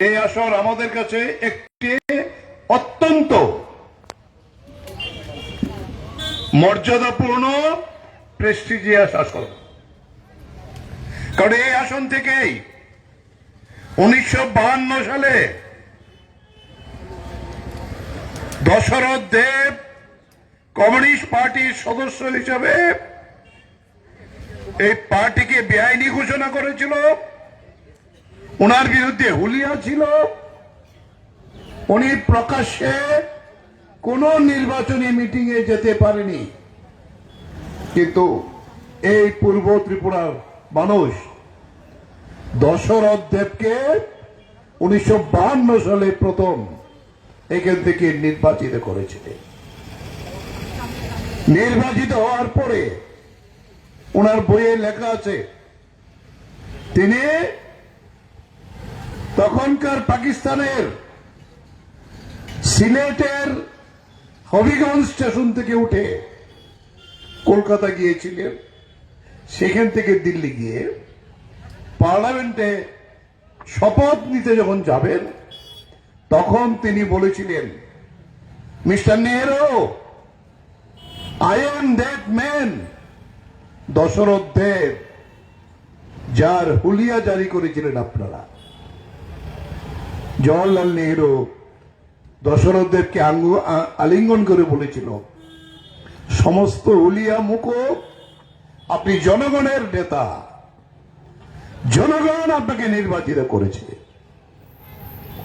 এই আসর আমাদের কাছে একটি অত্যন্ত মর্যাদাপূর্ণ প্রেস্টিজিয়াস আসন। কারণ এই আসন থেকেই 1952 সালে দশরথ দেব কমিউনিস্ট পার্টির সদস্য হিসেবে এই পার্টিকে বেআইনি ঘোষণা করেছিল। ওনার বিরুদ্ধে হুলিয়া ছিল। উনি প্রকাশ্যে কোন নির্বাচনী মিটিং এ যেতে পারেনি, কিন্তু এই পূর্ব ত্রিপুরার মানুষ দশরথ দেবকে 1952 সালে প্রথম এখান থেকে নির্বাচিত করেছিলেন। নির্বাচিত হওয়ার পরে ওনার বইয়ে লেখা আছে তিনি তখনকার পাকিস্তানের সিলেটের হবিগঞ্জ স্টেশন থেকে উঠে কলকাতা গিয়েছিলেন। সেখান থেকে দিল্লি গিয়ে পার্লামেন্টে শপথ নিতে যখন যাবেন তখন তিনি বলেছিলেন, Mr Nehru, I am that man, Dasharath Deb, যার হুলিয়া জারি করেছিলেন আপনারা। জওয়াহরলাল নেহরু দশরথ দেবকে আলিঙ্গন করে বলেছিল, সমস্ত হুলিয়া মুকো, আপনি জনগণের নেতা, জনগণ আপনাকে নির্বাচিত করেছে।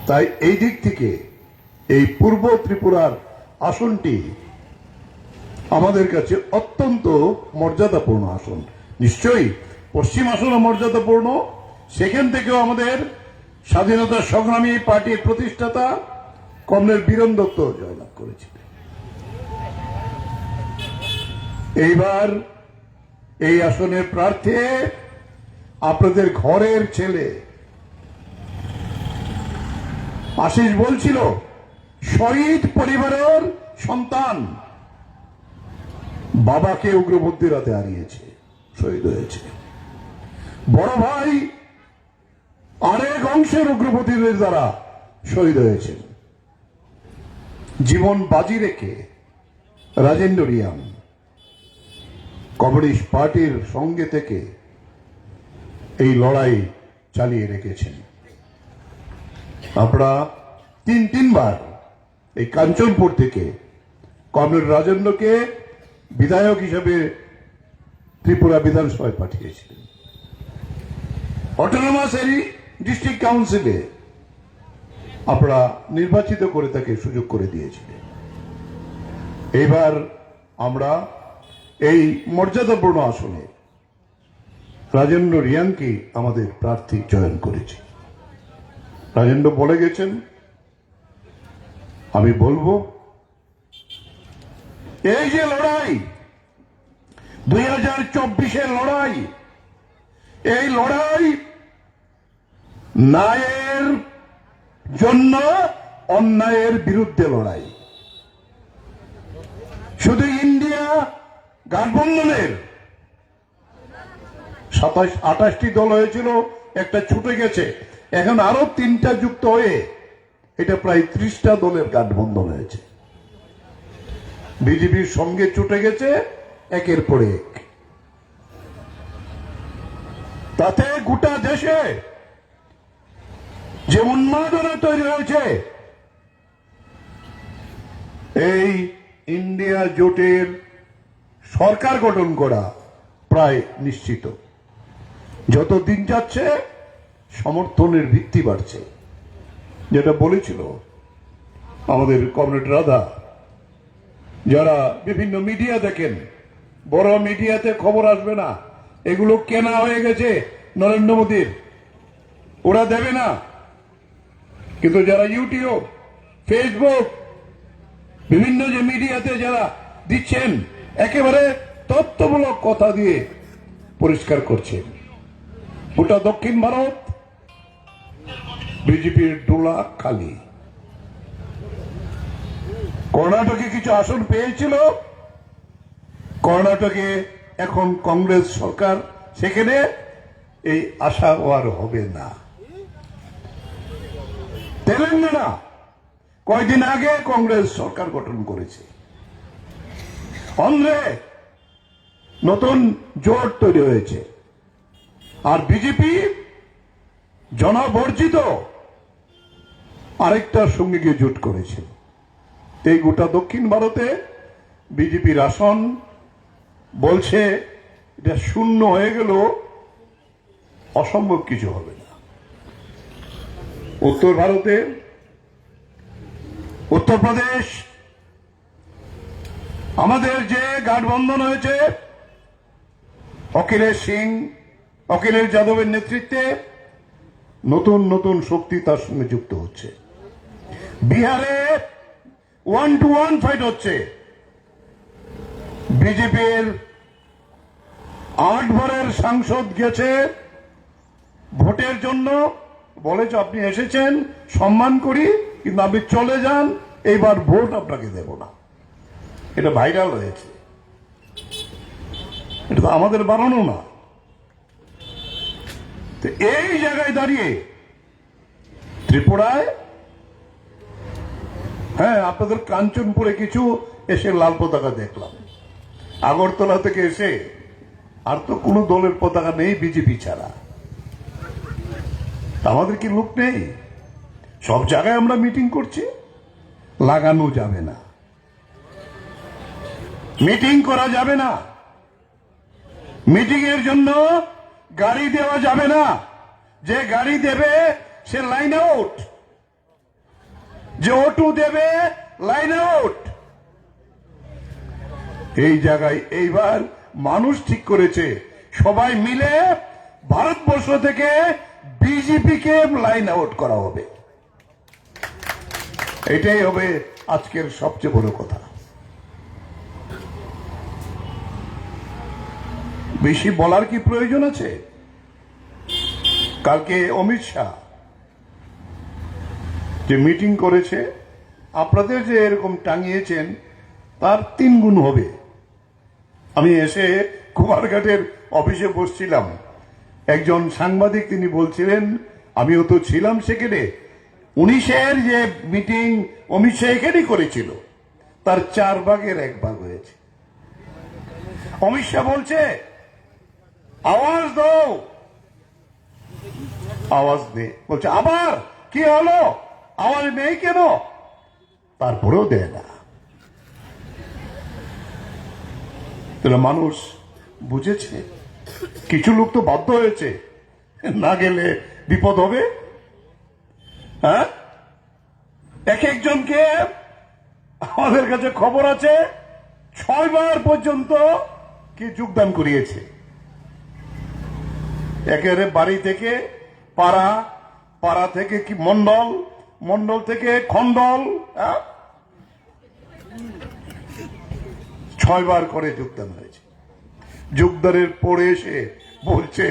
তাই এই দিক থেকে এই পূর্ব ত্রিপুরার আসনটি আমাদের কাছে অত্যন্ত মর্যাদাপূর্ণ আসন। নিশ্চয়ই পশ্চিম আসনও মর্যাদাপূর্ণ। সেখান থেকেও আমাদের স্বাধীনতা সংগ্রামী পার্টির প্রতিষ্ঠাতা কমরেড বীরেন দত্ত জয়লাভ করেছিলেন। এইবার এই আসনের প্রার্থী আপনাদের ঘরের ছেলে আশিস বলছিল, শহীদ পরিবারের সন্তান, বাবাকে উগ্রপন্থীর হাতে হারিয়েছে, শহীদ হয়েছে। বড় ভাই আরেক অংশের উগ্রপন্থীদের দ্বারা শহীদ হয়েছেন। জীবন বাজি রেখে রাজেন্দ্র রিয়াং কমিউনিস্ট পার্টির সঙ্গে থেকে এই লড়াই চালিয়ে রেখেছেন। আমরা তিনবার এই কাঞ্চনপুর থেকে কমরেড রাজেন্দ্রকে বিধায়ক হিসেবে ত্রিপুরা বিধানসভায় পাঠিয়েছিলেন। অটোনমাস ডিস্ট্রিক্ট কাউন্সিলে আপনারা নির্বাচিত করে তাকে সুযোগ করে দিয়েছিলেন। এবার আমরা এই মর্যাদাপূর্ণ আসনে রাজেন্দ্র রিয়াংকে আমাদের প্রার্থী চয়ন করেছি। রাজেন্দ্র বলে গেছেন, আমি বলবো, এই যে লড়াই 2024-এর লড়াই, এই লড়াই ন্যায়ের জন্য, অন্যায়ের বিরুদ্ধে লড়াই। শুধু ইন্ডিয়া গঠবন্ধনের 27-28টি দল হয়েছিল, একটা ছুটে গেছে, এখন আরো 3টা যুক্ত হয়ে এটা প্রায় 30টা দলের গঠবন্ধন হয়েছে। বিজেপির সঙ্গে ছুটে গেছে একের পর এক। তাতে গোটা দেশে যে উন্মাদনা তৈরি হয়েছে, এই ইন্ডিয়া জোটের সরকার গঠন করা প্রায় নিশ্চিত। যত দিন যাচ্ছে সমর্থনের ভিত্তি বাড়ছে। যেটা বলেছিল আমাদের কমরেড রাধা, যারা বিভিন্ন মিডিয়া দেখেন, বড় মিডিয়াতে খবর আসবে না, এগুলো কেনা হয়ে গেছে নরেন্দ্র মোদীর, ওরা দেবে না। কিন্তু যারা ইউটিউব, ফেসবুক, বিভিন্ন যে মিডিয়াতে যারা দিচ্ছেন, একেবারে তথ্যমূলক কথা দিয়ে পরিষ্কার করছেন। গোটা দক্ষিণ ভারত বিজেপির ডোলা খালি। কর্ণাটকে কিছু আসন পেয়েছিল, কর্ণাটকে এখন কংগ্রেস সরকার, সেখানে এই আশা আর হবে না। তেলেঙ্গানা কয়েকদিন আগে কংগ্রেস সরকার গঠন করেছে। অন্ধ্রে নতুন জোট তৈরি হয়েছে, আর বিজেপি জনবর্জিত আরেকটার সঙ্গে গিয়ে জোট করেছে। এই গোটা দক্ষিণ ভারতে বিজেপির আসন বলছে এটা শূন্য হয়ে গেল, অসম্ভব কিছু হবে না। উত্তর ভারতে উত্তরপ্রদেশ আমাদের যে গাঠবন্ধন হয়েছে অখিলেশ যাদবের নেতৃত্বে, নতুন নতুন শক্তি তার সঙ্গে যুক্ত হচ্ছে। বিহারে 1-to-1 ফাইট হচ্ছে। বিজেপির 8 বারের সাংসদ গেছে ভোটের জন্য, বলেছে আপনি এসেছেন সম্মান করি, কিন্তু আপনি চলে যান, এইবার ভোট আপনাকে দেব না। এটা ভাইরাল হয়েছে, এটা তো আমাদের বানানো না। তো এই জায়গায় দাঁড়িয়ে ত্রিপুরায়, হ্যাঁ, আপনাদের কাঞ্চনপুরে কিছু এসে লাল পতাকা দেখলাম, আগরতলা থেকে এসে, আর তো কোনো দলের পতাকা নেই বিজেপি ছাড়া। আমাদের কি লোক নেই? সব জায়গায় আমরা মিটিং করছি, লাগানো যাবে না, মিটিং করা যাবে না, মিটিং এর জন্য গাড়ি দেওয়া যাবে না। যে গাড়ি দেবে সে লাইন আউট, যে অটো দেবে লাইন আউট। এই জায়গায় এইবার মানুষ ঠিক করেছে সবাই মিলে ভারতবর্ষ থেকে বিজেপিকে লাইন আউট করা হবে। এটাই হবে আজকের সবচেয়ে বড় কথা। বেশি বলার কি প্রয়োজন আছে? কালকে অমিত শাহ যে মিটিং করেছে, আপনাদের যে এরকম টাঙিয়েছেন তার 3 গুণ হবে। আমি এসে কুমারঘাটের অফিসে বসছিলাম, একজন সাংবাদিক তিনি বলছিলেন, আমিও তো ছিলাম সেখানে, 19-এর যে মিটিং অমিত শাহ এখানেই করেছিল, তার 4 ভাগের 1 ভাগ হয়েছে। অমিত শাহ বলছে আওয়াজ দাও, আওয়াজ নেই, বলছে আবার কি হলো, আওয়াজ নেই কেন? তারপরেও দেয় না। তাহলে মানুষ বুঝেছে, কিছু লোক তো বাধ্য হয়েছে, না গেলে বিপদ হবে। হ্যাঁ, এক একজনকে আমাদের কাছে খবর আছে 6 বার পর্যন্ত কি যোগদান করিয়েছে। একেবারে বাড়ি থেকে পাড়া, পাড়া থেকে কি মন্ডল, মন্ডল থেকে খন্ডল, 6 বার করে যোগদান হয়েছে। যোগদানের পরে এসে বলছে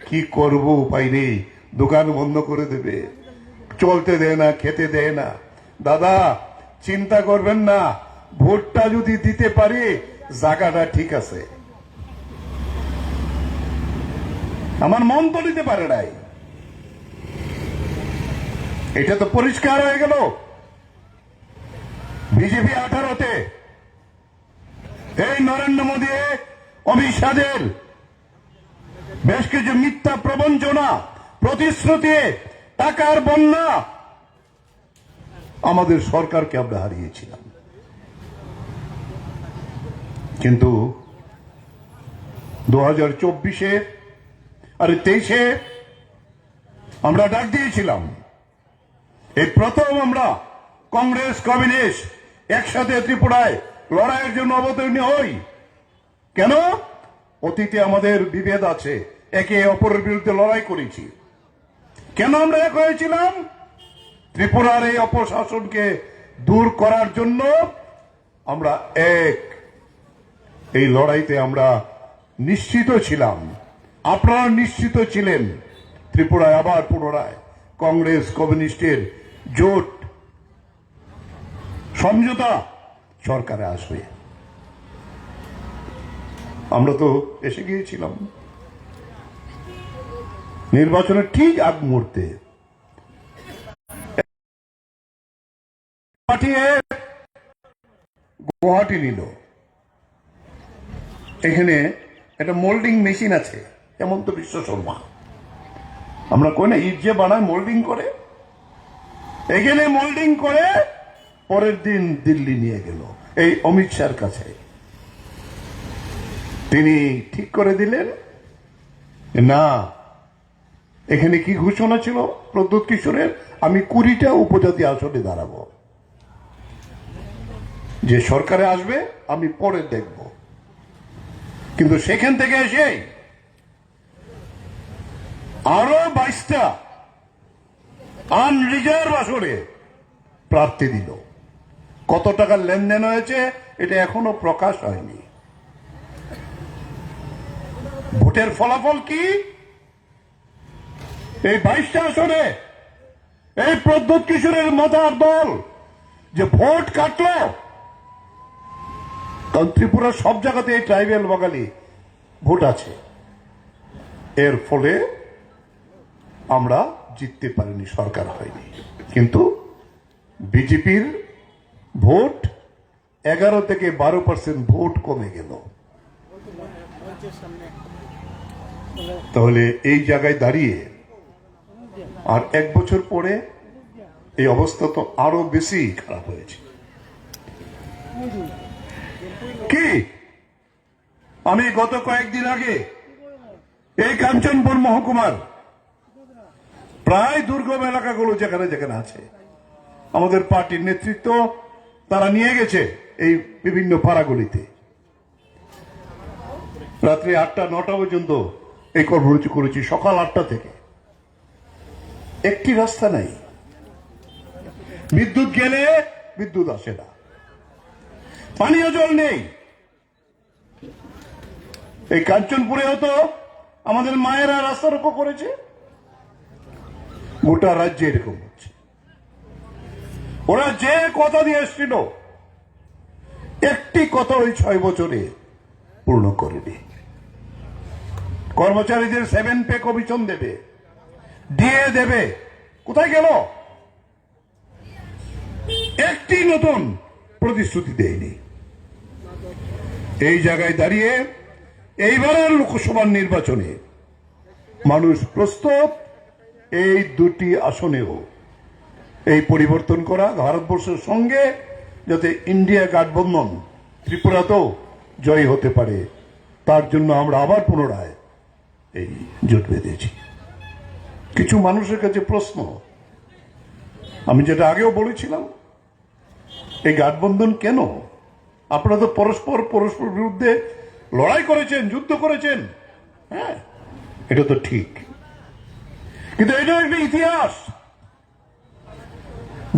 কি করব, উপায় নেই, দোকান বন্ধ করে দেবে, চলতে দেয় না, খেতে দেয় না। দাদা চিন্তা করবেন না, ভোটটা যদি দিতে পারি জায়গাটা ঠিক আছে। আমার মন তো নিতে পারে নাই, এটা তো পরিষ্কার হয়ে গেল। বিজেপি 18-তে এই নরেন্দ্র মোদী অমিত শাহের বেশ কিছু মিথ্যা প্রবঞ্চনা, প্রতিশ্রুতি, টাকার বন্যা, আমাদের সরকারকে আমরা হারিয়েছিলাম। কিন্তু 2024-এ আর 23-এ আমরা ডাক দিয়েছিলাম, এই প্রথম আমরা কংগ্রেস কমিউনিস্ট একসাথে ত্রিপুরায় লড়াইয়ের জন্য অবতীর্ণ হই। কেন? অতীতে আমাদের বিভেদ আছে, একে অপরের বিরুদ্ধে লড়াই করেছি। কেন আমরা এক হয়েছিলাম? ত্রিপুরার এই অপশাসনকে দূর করার জন্য আমরা এক। এই লড়াইতে আমরা নিশ্চিত ছিলাম, আপনারা নিশ্চিত ছিলেন, ত্রিপুরায় আবার পুনরায় কংগ্রেস কমিউনিস্টের জোট সমঝোতা সরকারে আসবে। আমরা তো এসে গিয়েছিলাম নির্বাচনের ঠিক আগ মুহূর্তে। পাঠিয়ে গুয়াহাটি নিল। এখানে একটা মোল্ডিং মেশিন আছে, হেমন্ত বিশ্ব শর্মা, আমরা কই না ইট যে বানায় মোল্ডিং করে, এখানে মোল্ডিং করে পরের দিন দিল্লি নিয়ে গেল এই অমিত শাহর কাছে। তিনি ঠিক করে দিলেন না, এখানে কি ঘোষণা ছিল প্রদ্যোৎ কিশোরের, আমি 20টা উপজাতি আসনে দাঁড়াবো, যে সরকারে আসবে আমি পরে দেখব। কিন্তু সেখান থেকে এসে আরো 22টা আনরিজার্ভ আসনে প্রার্থী দিল। কত টাকার লেনদেন হয়েছে এটা এখনো প্রকাশ হয়নি। ভোটের ফলাফল কি? এই 22টা আসনে এই প্রদ্যোৎ কিশোরের মাথার দল যে ভোট কাটলো, কারণ ত্রিপুরার সব জায়গাতে এই ট্রাইবেল বাঙালি ভোট আছে, এর ফলে আমরা জিততে পারিনি, সরকার হয়নি। কিন্তু বিজেপির ভোট 11 থেকে 12% ভোট কমে গেল। তাহলে এই জায়গায় দাঁড়িয়ে আর 1 বছর পরে এই অবস্থা তো আরো বেশি খারাপ হয়েছে। কি আমি গত কয়েকদিন আগে এই কাঞ্চনপুর মহকুমার প্রায় দুর্গম এলাকাগুলো যেখানে যেখানে আছে, আমাদের পার্টির নেতৃত্ব তারা নিয়ে গেছে এই বিভিন্ন পাড়াগুলিতে, রাত্রি 8টা-9টা পর্যন্ত এই কর্মসূচি করেছি, সকাল 8টা থেকে। একটি রাস্তা নাই, বিদ্যুৎ গেলে বিদ্যুৎ আসে না, পানীয় জল নেই। এই কাঞ্চনপুরেও তো আমাদের মায়েরা রাস্তা রক্ষা করেছে, গোটা রাজ্যে এরকম হচ্ছে। ওরা যে কথা দিয়ে এসেছিল একটি কথা ওই 6 বছরে পূর্ণ করেনি। কর্মচারীদের 7 পে কমিশন দেবে, ডিএ দেবে, কোথায় গেল? একটি নতুন প্রতিশ্রুতি দেয়নি। এই জায়গায় দাঁড়িয়ে এইবারের লোকসভা নির্বাচনে মানুষ প্রস্তুত এই 2টি আসনেও এই পরিবর্তন করা, ভারতবর্ষের সঙ্গে যাতে ইন্ডিয়া গঠবন্ধন ত্রিপুরাতেও জয় হতে পারে, তার জন্য আমরা আবার পুনরায় এই জোট বেঁধেছি। কিছু মানুষের কাছে প্রশ্ন, আমি যেটা আগেও বলেছিলাম, এই গঠবন্ধন কেন? আপনারা তো পরস্পর বিরুদ্ধে লড়াই করেছেন, যুদ্ধ করেছেন, হ্যাঁ এটা তো ঠিক, কিন্তু এটা একটা ইতিহাস।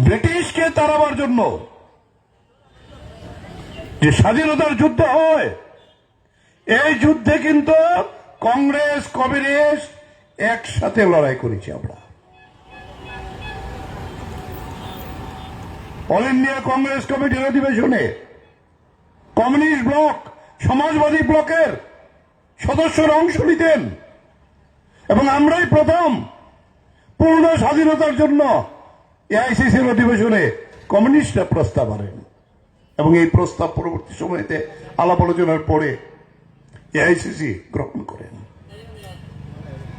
ব্রিটিশকে তাড়াবার জন্য যে স্বাধীনতার যুদ্ধ হয়, এই যুদ্ধে কিন্তু কংগ্রেস কমিউনিস্ট একসাথে লড়াই করেছি আমরা। অল ইন্ডিয়া কংগ্রেস কমিটির অধিবেশনে কমিউনিস্ট ব্লক, সমাজবাদী ব্লকের সদস্যরা অংশ নিতেন, এবং আমরাই প্রথম পূর্ণ স্বাধীনতার জন্য এআইসিসির অধিবেশনে কমিউনিস্টরা প্রস্তাব আনেন, এবং এই প্রস্তাব পরবর্তী সময়তে আলাপ আলোচনার পরে এআইসিসি গ্রহণ করেন।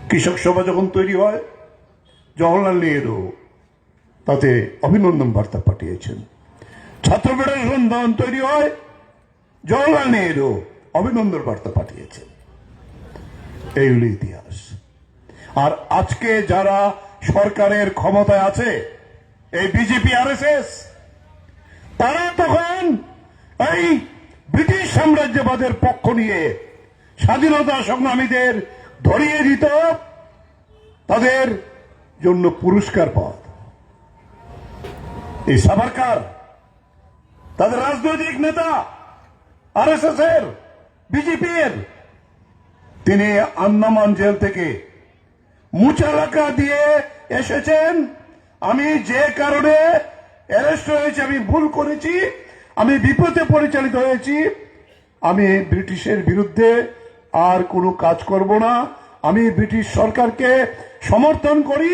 কৃষক সভা যখন তৈরি হয়, জওহরলাল নেহরু তাতে অভিনন্দন বার্তা পাঠিয়েছেন। ছাত্র ফেডারেশন যখন তৈরি হয়, জওহরলাল নেহরু অভিনন্দন বার্তা পাঠিয়েছেন। এই হল ইতিহাস। আর আজকে যারা সরকারের ক্ষমতায় আছে, এই বিজেপি আরএসএস, তারা তখন এই ব্রিটিশ সাম্রাজ্যবাদের পক্ষ নিয়ে স্বাধীনতা সংগ্রামীদের ধরিয়ে দিত, তাদের জন্য পুরস্কার পদ। এই সাভারকার তাদের রাজনৈতিক নেতা, আরএসএস এর, বিজেপি এর, তিনি আন্দামান জেল থেকে মুচালাকা দিয়ে এসেছেন। আমি যে কারণে অ্যারেস্ট হয়েছি, আমি ভুল করেছি, আমি বিপদে পরিচালিত হয়েছি, আমি ব্রিটিশের বিরুদ্ধে আর কোনো কাজ করব না, আমি ব্রিটিশ সরকারকে সমর্থন করি,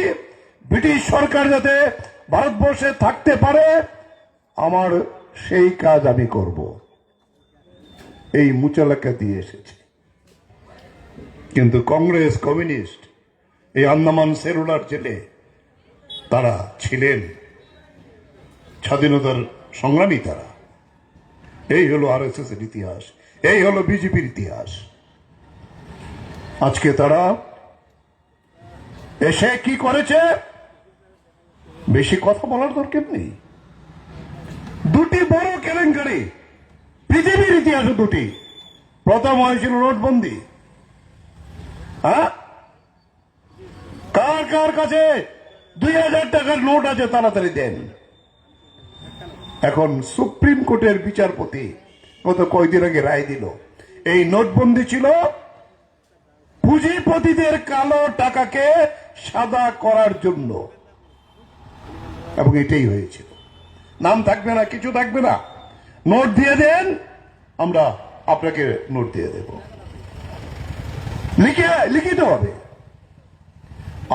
ব্রিটিশ সরকার যাতে ভারতবর্ষে থাকতে পারে, আমার সেই কাজ আমি করব, এই মুচালাকা দিয়ে এসেছে। কিন্তু কংগ্রেস, কমিউনিস্ট, এই আন্দামান সেলুলার জেলে তারা ছিলেন স্বাধীনতার সংগ্রামী। তারা, এই হলো আরএসএস এর ইতিহাস, এই হলো বিজেপির ইতিহাস। আজকে তারা এসে কি করেছে, বেশি কথা বলার দরকার নেই। দুটি বড় কেলেঙ্কারি পৃথিবীর ইতিহাসে, দুটি। প্রথম হয়েছিল নোটবন্দি। হ্যাঁ, কার কার কাছে 2000 টাকার নোট আছে তাড়াতাড়ি দেন। এখন সুপ্রিম কোর্টের বিচারপতি গত কয়েকদিন আগে রায় দিল, এই নোটবন্দি ছিল পুঁজিপতিদের কালো টাকাকে সাদা করার জন্য, এবং এটাই হয়েছিল। নাম থাকবে না, কিছু থাকবে না, নোট দিয়ে দেন, আমরা আপনাকে নোট দিয়ে দেব, লিখিত হবে।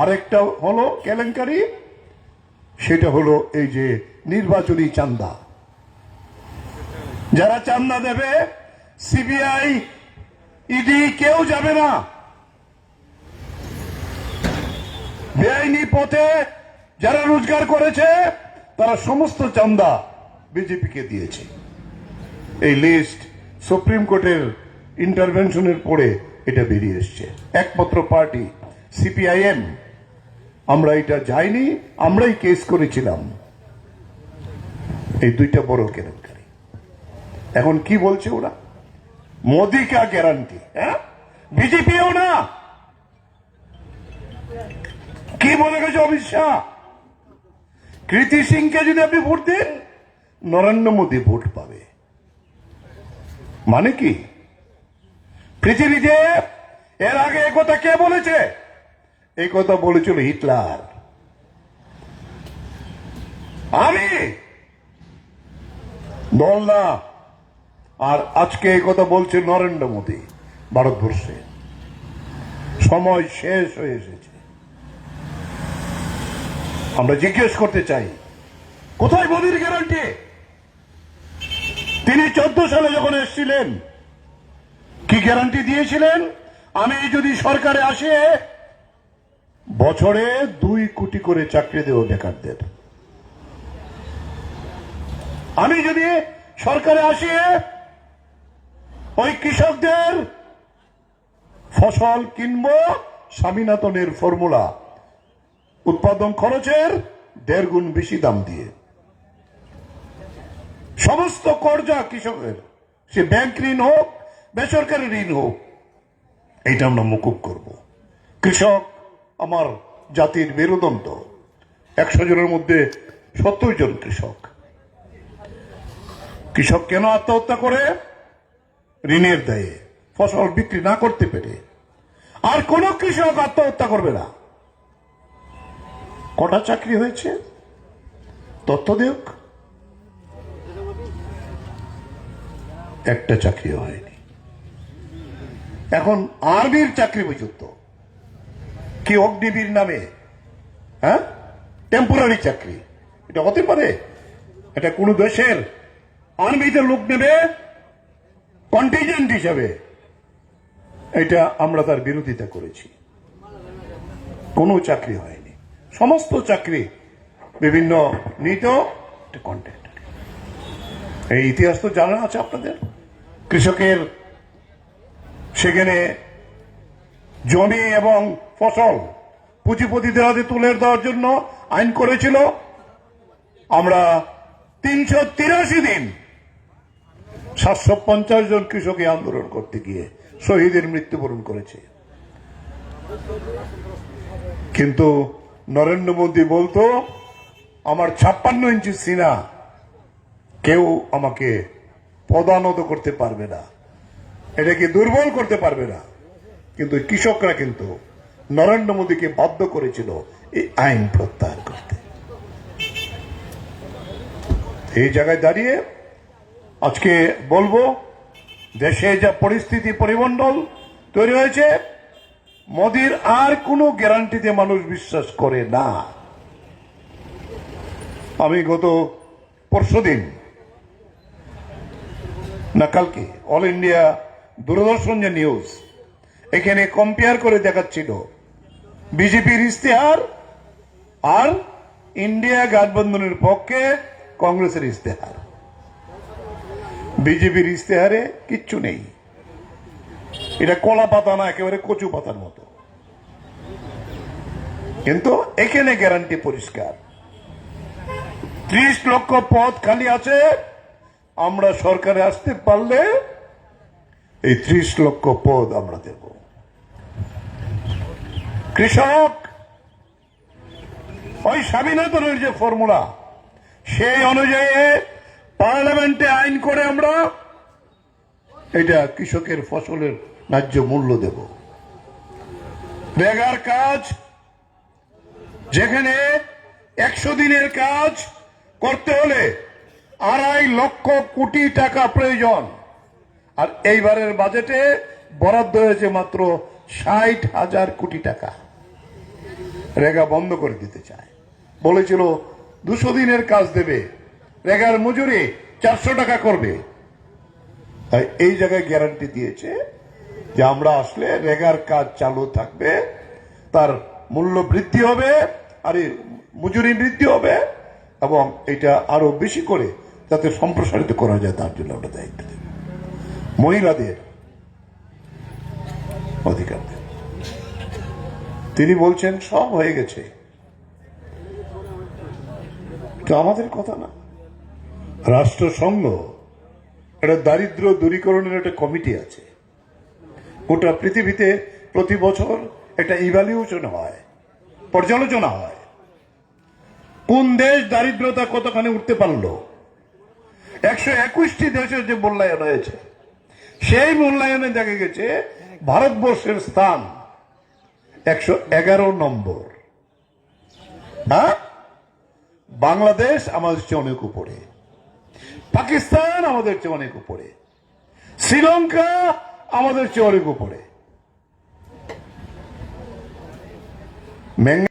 আরেকটা হলো কেলেঙ্কারি, সেটা হলো এই যে নির্বাচনী চান্দা। যারা চান্দা দেবে, সিবিআই, ইডি কেউ যাবে না। বেআইনি পথে যারা রোজগার করেছে তারা সমস্ত চান্দা বিজেপিকে দিয়েছে। এই লিস্ট সুপ্রিম কোর্টের ইন্টারভেনশনের পরে এটা বেরিয়ে এসছে। একমাত্র পার্টি সিপিআইএম, আমরা এটা যাইনি, আমরাই কেস করেছিলাম। এই দুইটা বড় কেলেঙ্কারি। এখন কি বলছে ওরা, মোদি কা গ্যারান্টি? হ্যাঁ, বিজেপিও না। কি বলে গেছে অমিত শাহ, কৃতি সিংকে যদি আপনি ভোট দেন, নরেন্দ্র মোদী ভোট পাবে। মানে কি? পৃথিবীতে এর আগে একথা কে বলেছে? এই কথা বলেছিল হিটলার। আমি দল না। আর আজকে এই কথা বলছে নরেন্দ্র মোদী ভারতবর্ষে। সময় শেষ হয়ে এসেছে। আমরা জিজ্ঞেস করতে চাই, কোথায় মোদীর গ্যারান্টি? তিনি 14 সালে যখন এসেছিলেন কি গ্যারান্টি দিয়েছিলেন? আমি যদি সরকারে আসে বছরে 2 কোটি করে চাকরি দেব বেকারদের। আমি যদি সরকারে আসি ওই কৃষকদের ফসল কিনবো স্বামীনাথনের ফর্মুলা, উৎপাদন খরচের 1.5 গুণ বেশি দাম দিয়ে। সমস্ত কর্জা কৃষকের, সে ব্যাংক ঋণ হোক, বেসরকারি ঋণ হোক, এইটা আমরা মকুব করব। কৃষক আমার জাতির মেরুদণ্ড। 100 জনের মধ্যে 70 জন কৃষক। কৃষক কেন আত্মহত্যা করে? ঋণের দায়ে, ফসল বিক্রি না করতে পেরে। আর কোন কৃষক আত্মহত্যা করবে না। কটা চাকরি হয়েছে তথ্য দেখ? একটা চাকরিও হয়নি। এখন আর্মির চাকরি পর্যন্ত কি অগ্নিবীর নামে, হ্যাঁ, টেম্পোরারি চাকরি, এটা হতে পারে? এটা কোন দেশের আর্মিতে লোক নেবে কন্টিনজেন্ট হিসাবে, এটা আমরা তার বিরোধিতা করেছি। কোনো চাকরি হয়নি, সমস্ত চাকরি বিভিন্ন নিত কন্ট্রাক্ট। এই ইতিহাস তো জানা আছে আপনাদের। কৃষকের সেখানে জমি এবং ফসল পুঁজিপতিদের হাতে তুলে দেওয়ার জন্য আইন করেছিল। আমরা 383 দিন 750 জন কৃষক আন্দোলন করতে গিয়ে শহীদের মৃত্যুবরণ করেছে। কিন্তু নরেন্দ্র মোদী বলতো, আমার 56 ইঞ্চি সিনা, কেউ আমাকে পদানত করতে পারবে না, এটাকে দুর্বল করতে পারবে না। কিন্তু কৃষকরা কিন্তু নরেন্দ্র মোদীকে বাধ্য করেছিল এই আইন প্রত্যাহার করতে। এই জায়গায় দাঁড়িয়ে আজকে বলবো, দেশে যা পরিস্থিতি পরিমণ্ডল তৈরি হয়েছে, মোদীর আর কোনো গ্যারান্টিতে মানুষ বিশ্বাস করে না। আমি গত পরশুদিন না কালকে অল ইন্ডিয়া দূরদর্শন যে নিউজ, এখানে কম্পেয়ার করে দেখাচ্ছিল বিজেপির ইশতেহার আর ইন্ডিয়া গঠবন্ধনের পক্ষে কংগ্রেসের ইশতেহার। বিজেপির ইশতেহারে কিচ্ছু নেই, এটা কলা পাতা না, একেবারে কচু পাতার মতো। কিন্তু এখানে গ্যারান্টি পরিষ্কার, 30 লক্ষ পদ খালি আছে। আমরা সরকারে আসতে পারলে এই 30 লক্ষ পদ আমরা দেব। কৃষক ওই স্বামীনাথনের যে ফর্মুলা, সেই অনুযায়ী পার্লামেন্টে আইন করে আমরা এটা কৃষকের ফসলের ন্যায্য মূল্য দেব। রেগার কাজ, যেখানে 100 দিনের কাজ করতে হলে 2.5 লক্ষ কোটি টাকা প্রয়োজন, আর এইবারের বাজেটে বরাদ্দ হয়েছে মাত্র 60,000 কোটি টাকা। রেগা বন্ধ করে দিতে চায়, বলেছিল 200 দিনের কাজ দেবে, রেগার মজুরি 400 টাকা করবে। তাই এই জায়গায় গ্যারান্টি দিয়েছে যে আমরা আসলে রেগার কাজ চালু থাকবে, তার মূল্য বৃদ্ধি হবে আর মজুরি বৃদ্ধি হবে, এবং এটা আরো বেশি করে যাতে সম্প্রসারিত করা যায় তার জন্য আমরা দায়িত্ব দেব। মহিলাদের অধিকার দেব। তিনি বলছেন সব হয়ে গেছে, তো আমাদের কথা না। রাষ্ট্রসংঘ একটা দারিদ্র দূরীকরণের একটা কমিটি আছে, গোটা পৃথিবীতে প্রতি বছর একটা ইভ্যালুয়েশন হয়, পর্যালোচনা হয়, কোন দেশ দারিদ্রতা কতখানি উঠতে পারলো। 121টি দেশের যে মূল্যায়ন হয়েছে, সেই মূল্যায়নে দেখা গেছে ভারতবর্ষের স্থান 111 নম্বর। হ্যাঁ, বাংলাদেশ আমাদের চেয়ে অনেক উপরে, পাকিস্তান আমাদের চেয়ে অনেক উপরে, শ্রীলঙ্কা আমাদের চেয়ে অনেক উপরে।